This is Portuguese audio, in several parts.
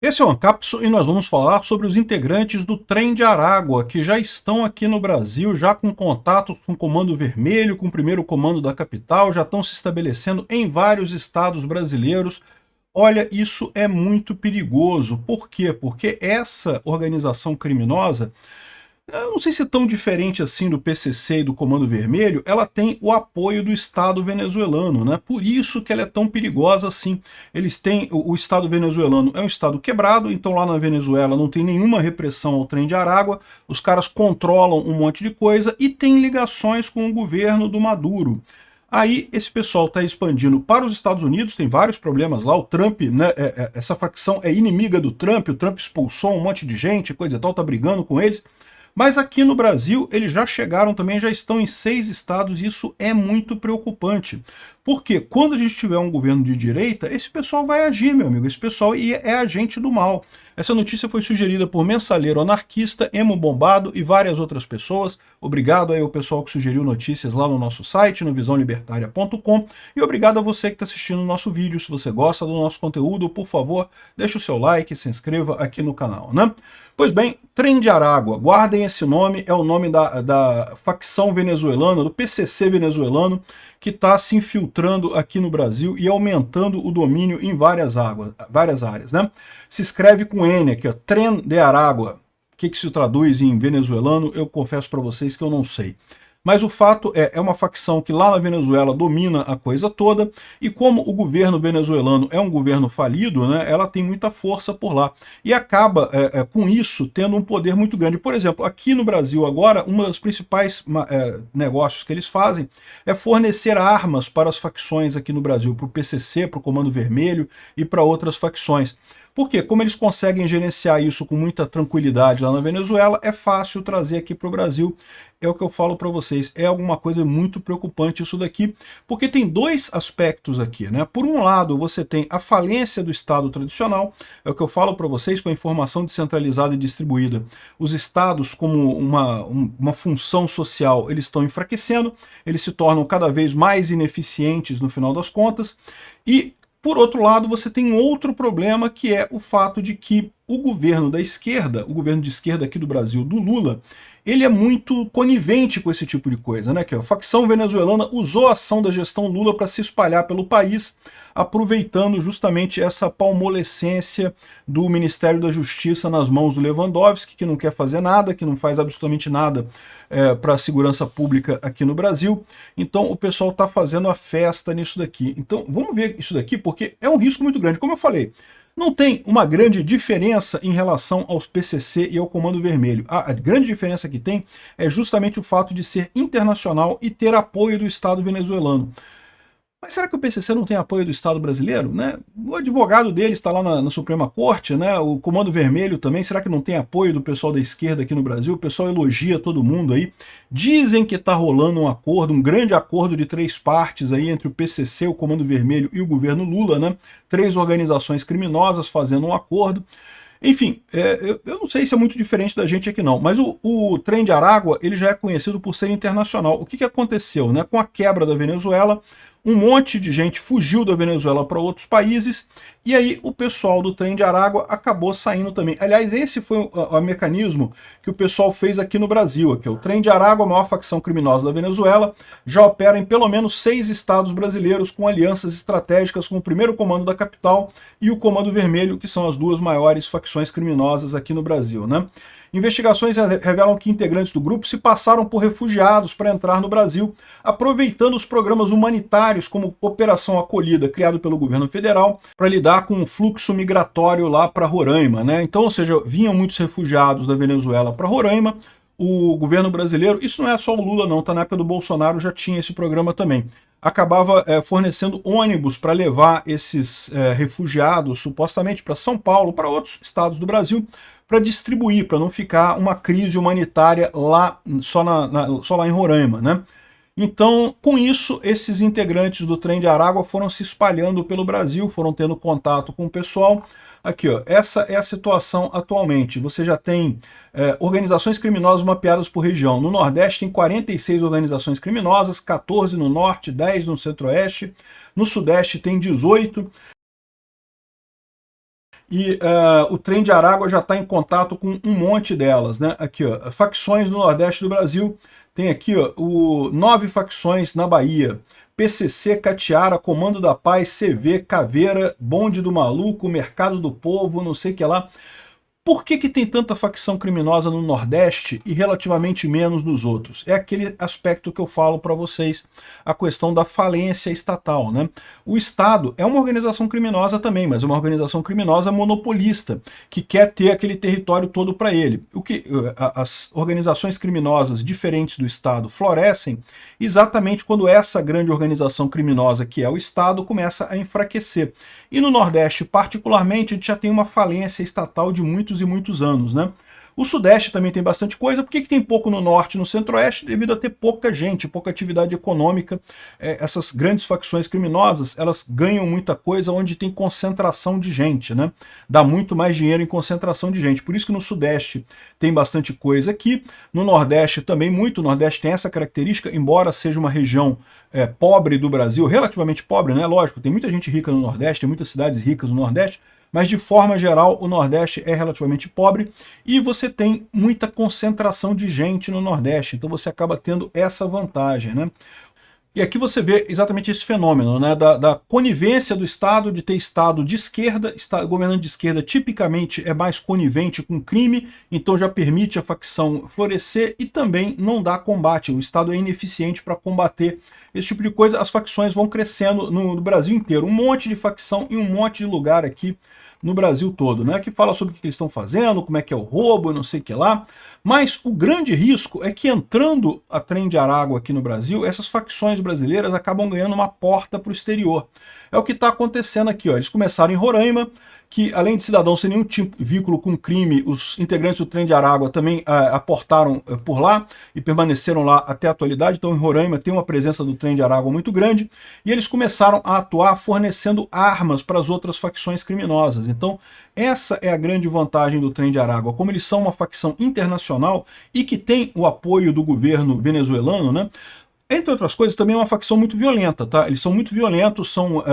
Esse é o Ancapso e nós vamos falar sobre os integrantes do Trem de Aragua, que já estão aqui no Brasil, já com contato com o Comando Vermelho, com o primeiro comando da capital, já estão se estabelecendo em vários estados brasileiros. Olha, isso é muito perigoso. Por quê? Porque essa organização criminosa, eu não sei se é tão diferente assim do PCC e do Comando Vermelho, ela tem o apoio do Estado venezuelano, né? Por isso que ela é tão perigosa assim. Eles têm, o Estado venezuelano é um Estado quebrado, então lá na Venezuela não tem nenhuma repressão ao Trem de Aragua, os caras controlam um monte de coisa e tem ligações com o governo do Maduro. Aí esse pessoal está expandindo para os Estados Unidos, tem vários problemas lá, o Trump, né, essa facção é inimiga do Trump, o Trump expulsou um monte de gente, coisa e tal, tá brigando com eles. Mas aqui no Brasil, eles já chegaram também, já estão em 6 estados, e isso é muito preocupante. Porque quando a gente tiver um governo de direita, esse pessoal vai agir, meu amigo, esse pessoal é agente do mal. Essa notícia foi sugerida por Mensaleiro Anarquista, Emo Bombado e várias outras pessoas. Obrigado aí ao pessoal que sugeriu notícias lá no nosso site, no visãolibertaria.com. E obrigado a você que está assistindo o nosso vídeo. Se você gosta do nosso conteúdo, por favor, deixe o seu like e se inscreva aqui no canal, né? Pois bem, Trem de Aragua, guardem esse nome, é o nome da facção venezuelana, do PCC venezuelano, que está se infiltrando aqui no Brasil e aumentando o domínio em várias áreas, né? Se escreve com N aqui, ó, Trem de Aragua. O que se traduz em venezuelano, eu confesso para vocês que eu não sei. Mas o fato é uma facção que lá na Venezuela domina a coisa toda, e como o governo venezuelano é um governo falido, né, ela tem muita força por lá. E acaba, com isso, tendo um poder muito grande. Por exemplo, aqui no Brasil agora, um dos principais negócios que eles fazem é fornecer armas para as facções aqui no Brasil, para o PCC, para o Comando Vermelho e para outras facções. Porque, como eles conseguem gerenciar isso com muita tranquilidade lá na Venezuela, é fácil trazer aqui para o Brasil. É o que eu falo para vocês, é alguma coisa muito preocupante isso daqui, porque tem dois aspectos aqui, né? Por um lado, você tem a falência do Estado tradicional, é o que eu falo para vocês, com a informação descentralizada e distribuída. Os Estados, como uma função social, eles estão enfraquecendo, eles se tornam cada vez mais ineficientes no final das contas, e por outro lado, você tem um outro problema, que é o fato de que o governo da esquerda, o governo de esquerda aqui do Brasil, do Lula, ele é muito conivente com esse tipo de coisa, né? Que a facção venezuelana usou a ação da gestão Lula para se espalhar pelo país, aproveitando justamente essa palmolescência do Ministério da Justiça nas mãos do Lewandowski, que não quer fazer nada, que não faz absolutamente nada para a segurança pública aqui no Brasil. Então o pessoal está fazendo a festa nisso daqui. Então vamos ver isso daqui, porque é um risco muito grande. Como eu falei, não tem uma grande diferença em relação ao PCC e ao Comando Vermelho. A grande diferença que tem é justamente o fato de ser internacional e ter apoio do Estado venezuelano. Mas será que o PCC não tem apoio do Estado brasileiro, né? O advogado dele está lá na Suprema Corte, né? O Comando Vermelho também, será que não tem apoio do pessoal da esquerda aqui no Brasil? O pessoal elogia todo mundo aí. Dizem que está rolando um acordo, um grande acordo de 3 partes aí entre o PCC, o Comando Vermelho e o governo Lula, né? 3 organizações criminosas fazendo um acordo. Enfim, eu não sei se é muito diferente da gente aqui não, mas o Trem de Aragua, ele já é conhecido por ser internacional. O que aconteceu, né? Com a quebra da Venezuela, um monte de gente fugiu da Venezuela para outros países, e aí o pessoal do Trem de Aragua acabou saindo também. Aliás, esse foi o mecanismo que o pessoal fez aqui no Brasil. Aqui, o Trem de Aragua, a maior facção criminosa da Venezuela, já opera em pelo menos 6 estados brasileiros, com alianças estratégicas com o primeiro comando da capital e o Comando Vermelho, que são as 2 maiores facções criminosas aqui no Brasil, né? Investigações revelam que integrantes do grupo se passaram por refugiados para entrar no Brasil, aproveitando os programas humanitários como Operação Acolhida, criado pelo governo federal, para lidar com o fluxo migratório lá para Roraima, né? Então, ou seja, vinham muitos refugiados da Venezuela para Roraima. O governo brasileiro, isso não é só o Lula não, tá? Na época do Bolsonaro já tinha esse programa também, acabava fornecendo ônibus para levar esses refugiados, supostamente para São Paulo, para outros estados do Brasil, para distribuir, para não ficar uma crise humanitária lá, só lá em Roraima, né? Então, com isso, esses integrantes do Trem de Aragua foram se espalhando pelo Brasil, foram tendo contato com o pessoal. Aqui, ó, essa é a situação atualmente. Você já tem organizações criminosas mapeadas por região. No Nordeste tem 46 organizações criminosas, 14 no Norte, 10 no Centro-Oeste. No Sudeste tem 18. e o Trem de Aragua já está em contato com um monte delas, né? Aqui, ó, facções no Nordeste do Brasil, tem aqui, ó, 9 facções na Bahia. PCC, Catiara, Comando da Paz, CV, Caveira, Bonde do Maluco, Mercado do Povo, não sei o que lá. Por que tem tanta facção criminosa no Nordeste e relativamente menos nos outros? É aquele aspecto que eu falo para vocês, a questão da falência estatal, né? O Estado é uma organização criminosa também, mas é uma organização criminosa monopolista, que quer ter aquele território todo para ele. As organizações criminosas diferentes do Estado florescem exatamente quando essa grande organização criminosa, que é o Estado, começa a enfraquecer. E no Nordeste, particularmente, a gente já tem uma falência estatal de muitos e muitos anos, né? O Sudeste também tem bastante coisa. Por que tem pouco no Norte e no Centro-Oeste? Devido a ter pouca gente, pouca atividade econômica. Essas grandes facções criminosas, elas ganham muita coisa onde tem concentração de gente, né? Dá muito mais dinheiro em concentração de gente. Por isso que no Sudeste tem bastante coisa aqui. No Nordeste também muito. O Nordeste tem essa característica, embora seja uma região pobre do Brasil, relativamente pobre, né? Lógico, tem muita gente rica no Nordeste, tem muitas cidades ricas no Nordeste, mas de forma geral o Nordeste é relativamente pobre e você tem muita concentração de gente no Nordeste, então você acaba tendo essa vantagem, né? E aqui você vê exatamente esse fenômeno, né, da conivência do Estado, de ter Estado de esquerda. Governante de esquerda tipicamente é mais conivente com crime, então já permite a facção florescer e também não dá combate. O Estado é ineficiente para combater esse tipo de coisa. As facções vão crescendo no Brasil inteiro. Um monte de facção em um monte de lugar aqui no Brasil todo, né? Que fala sobre o que eles estão fazendo, como é que é o roubo, não sei o que lá. Mas o grande risco é que entrando a Trem de Aragua aqui no Brasil, essas facções brasileiras acabam ganhando uma porta para o exterior. É o que está acontecendo aqui, ó. Eles começaram em Roraima, que além de cidadãos sem nenhum tipo de vínculo com crime, os integrantes do Trem de Aragua também aportaram por lá e permaneceram lá até a atualidade. Então em Roraima tem uma presença do Trem de Aragua muito grande e eles começaram a atuar fornecendo armas para as outras facções criminosas. Então essa é a grande vantagem do Trem de Aragua, como eles são uma facção internacional e que tem o apoio do governo venezuelano, né? Entre outras coisas, também é uma facção muito violenta, tá? Eles são muito violentos, são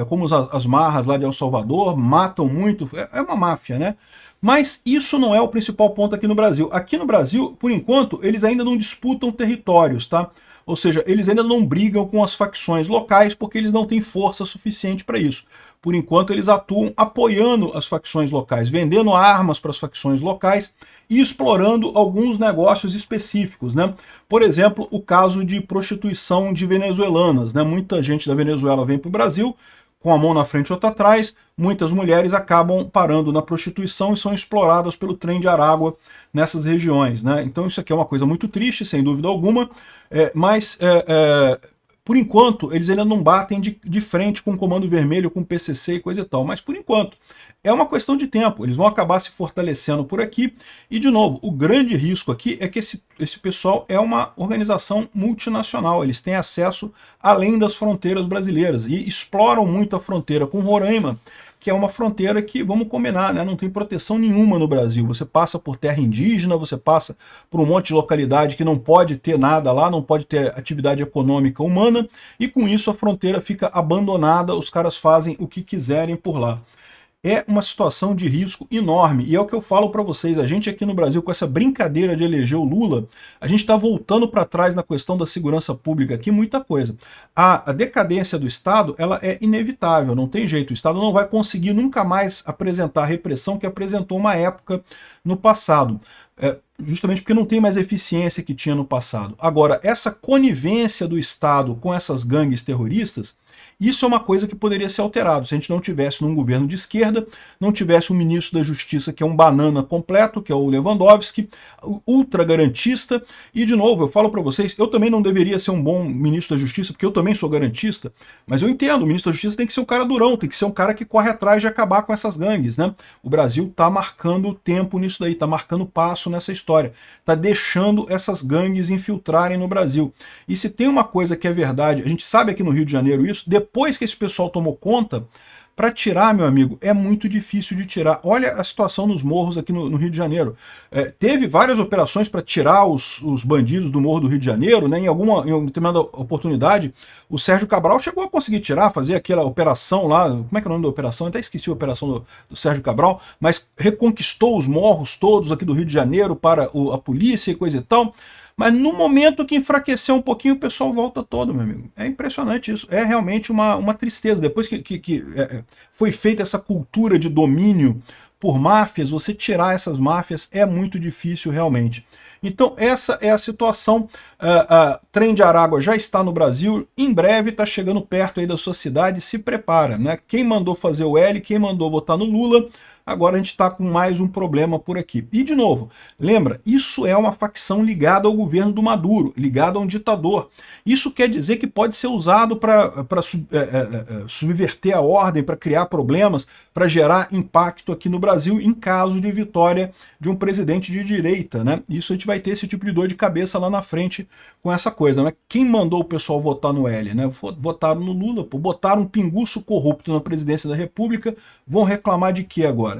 como as marras lá de El Salvador, matam muito, é uma máfia, né? Mas isso não é o principal ponto aqui no Brasil. Aqui no Brasil, por enquanto, eles ainda não disputam territórios, tá? Ou seja, eles ainda não brigam com as facções locais porque eles não têm força suficiente para isso. Por enquanto, eles atuam apoiando as facções locais, vendendo armas para as facções locais e explorando alguns negócios específicos, né? Por exemplo, o caso de prostituição de venezuelanas, né? Muita gente da Venezuela vem para o Brasil, com a mão na frente e outra atrás, muitas mulheres acabam parando na prostituição e são exploradas pelo Trem de Aragua nessas regiões, né? Então isso aqui é uma coisa muito triste, sem dúvida alguma, mas por enquanto eles ainda não batem de frente com o Comando Vermelho, com o PCC e coisa e tal, mas por enquanto é uma questão de tempo, eles vão acabar se fortalecendo por aqui, e de novo, o grande risco aqui é que esse pessoal é uma organização multinacional, eles têm acesso além das fronteiras brasileiras, e exploram muito a fronteira com Roraima, que é uma fronteira que, vamos combinar, né, não tem proteção nenhuma no Brasil. Você passa por terra indígena, você passa por um monte de localidade que não pode ter nada lá, não pode ter atividade econômica humana, e com isso a fronteira fica abandonada, os caras fazem o que quiserem por lá. É uma situação de risco enorme, e é o que eu falo para vocês, a gente aqui no Brasil, com essa brincadeira de eleger o Lula, a gente está voltando para trás na questão da segurança pública aqui, muita coisa. A decadência do Estado, ela é inevitável, não tem jeito, o Estado não vai conseguir nunca mais apresentar a repressão que apresentou uma época no passado. Justamente porque não tem mais eficiência que tinha no passado. Agora, essa conivência do Estado com essas gangues terroristas, isso é uma coisa que poderia ser alterado se a gente não tivesse num governo de esquerda, não tivesse um ministro da Justiça que é um banana completo, que é o Lewandowski, ultra garantista, e de novo, eu falo para vocês, eu também não deveria ser um bom ministro da Justiça, porque eu também sou garantista, mas eu entendo, o ministro da Justiça tem que ser um cara durão, tem que ser um cara que corre atrás de acabar com essas gangues, né? O Brasil está marcando tempo nisso daí, está marcando passo nessa história, está deixando essas gangues infiltrarem no Brasil. E se tem uma coisa que é verdade, a gente sabe aqui no Rio de Janeiro isso, depois que esse pessoal tomou conta, para tirar, meu amigo, é muito difícil de tirar. Olha a situação nos morros aqui no Rio de Janeiro. Teve várias operações para tirar os bandidos do Morro do Rio de Janeiro, né? Em uma determinada oportunidade, o Sérgio Cabral chegou a conseguir tirar, fazer aquela operação lá, como é que é o nome da operação? Eu até esqueci a operação do Sérgio Cabral, mas reconquistou os morros todos aqui do Rio de Janeiro para a polícia e coisa e tal. Mas no momento que enfraqueceu um pouquinho, o pessoal volta todo, meu amigo. É impressionante isso. É realmente uma tristeza. Depois que foi feita essa cultura de domínio por máfias, você tirar essas máfias é muito difícil realmente. Então essa é a situação. Trem de Aragua já está no Brasil, em breve está chegando perto aí da sua cidade, se prepara, né? Quem mandou fazer o L, quem mandou votar no Lula, agora a gente está com mais um problema por aqui. E de novo, lembra, isso é uma facção ligada ao governo do Maduro, ligada a um ditador. Isso quer dizer que pode ser usado para subverter a ordem, para criar problemas, para gerar impacto aqui no Brasil em caso de vitória de um presidente de direita, né? Isso a gente vai ter esse tipo de dor de cabeça lá na frente com essa coisa, né? Quem mandou o pessoal votar no L, né? Votaram no Lula, pô, botaram um pinguço corrupto na presidência da República, vão reclamar de quê agora?